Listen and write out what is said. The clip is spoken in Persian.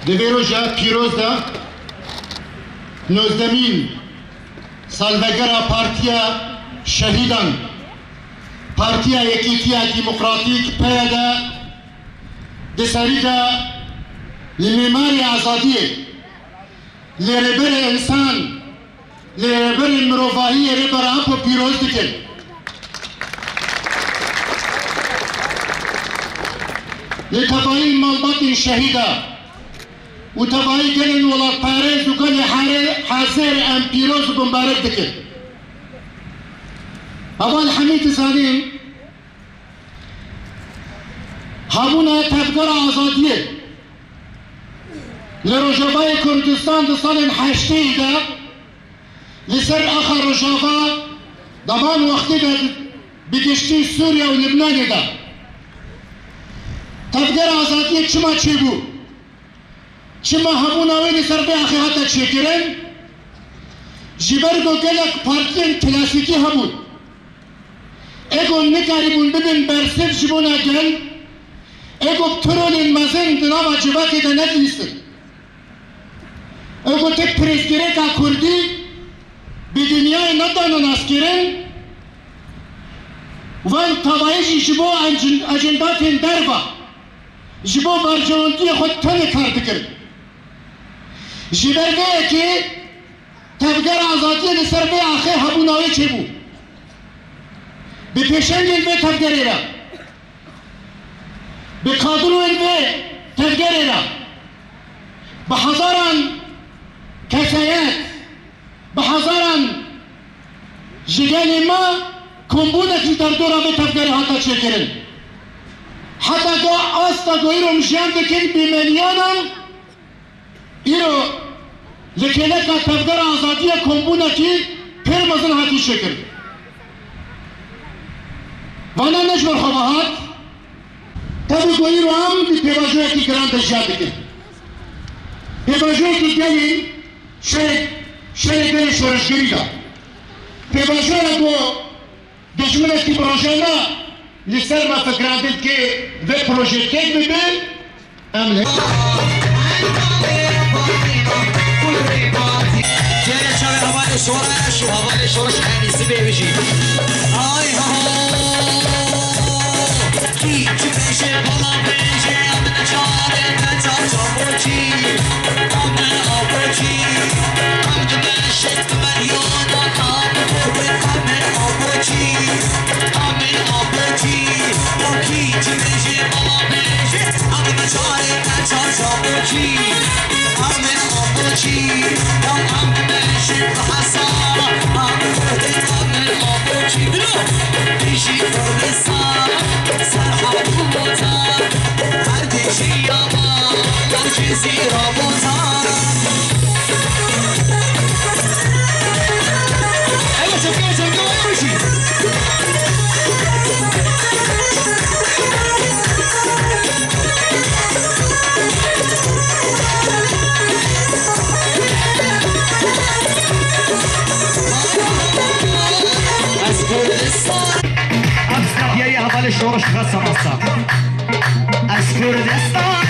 دویروژا پیروز دا نوزدمین سالوگرا پارتیا شهیدان پارتیا یکیتیا دموکراتیک پیدا دسری دا لمیماری آزادی لربر انسان لربر مروفاهی ربر آپو پیروز دکن لتبایی مالبات شهیده و تبایی کنن ولاد پارز و کنی حاضر ام پیروز و بمبارک دکن اول حمید زانین همونه تبگر آزادیه لرجبای کردستان دو سال 80 ده لسر آخر رجبا دمان وقتی ده بگشتی سوریا و لبنان ده تبگر آزادیه چما چی بود چما همونه وی لسر بی آخی حتی چی کرن جبرگو گلک پارتین کلاسیکی همون اگو نکاریبون ببین برسف جبونا گل اگو ترولین مزن دناوا جواکی ده ندیستن اگو تک پریزگیره که کردی به دنیای ندانن اسکرین وان توایجی جبو اجنداتین دربا جبو برجوندی خود تنه کرد کرد جبرگه که تبگر آزادی لسر بی آخه هبوناوی چه بو به پیشنگل به تبگره را به قادرون به تبگره را به هزاران کسایت به هزاران جگل ما کمبونکی در دورا به تبگره حتی چه کرن حتی دو آستا گوی رو مجیان دکن بیمنیانم ایرو لکنه که تبگر آزادی کمبونکی پر مزن حتی چه کرن وانا نجبر خواهد تبی گوی رو هم دی پیواجوه کی کران تشجاد دکن پیواجوه کی گلین شاید بین شورشگری دا پیواجوه رو دشمنش کی پروژه نا لسر ما فکراندید که و پروژه تک ببین امنه جای چاوه حوالی شورش و حوالی شورش خیلیسی بیوشی آی کی چی بیشه بالا بیشه امن چاره تتا چابوچی امن آبوچی امن بشت مریانا کام بوی امن آبوچی امن آبوچی کی چی بیشه بالا بیشه امن چاره تتا چابوچی امن آبوچی امن بشت حسا امن بوی امن آبوچی بیشی کردستان سرحال بوزان هر دیشی آمان هر چیزی را بوزان ایوه چمگه باشی از کردستان یه اول شورش خواستم از کردستان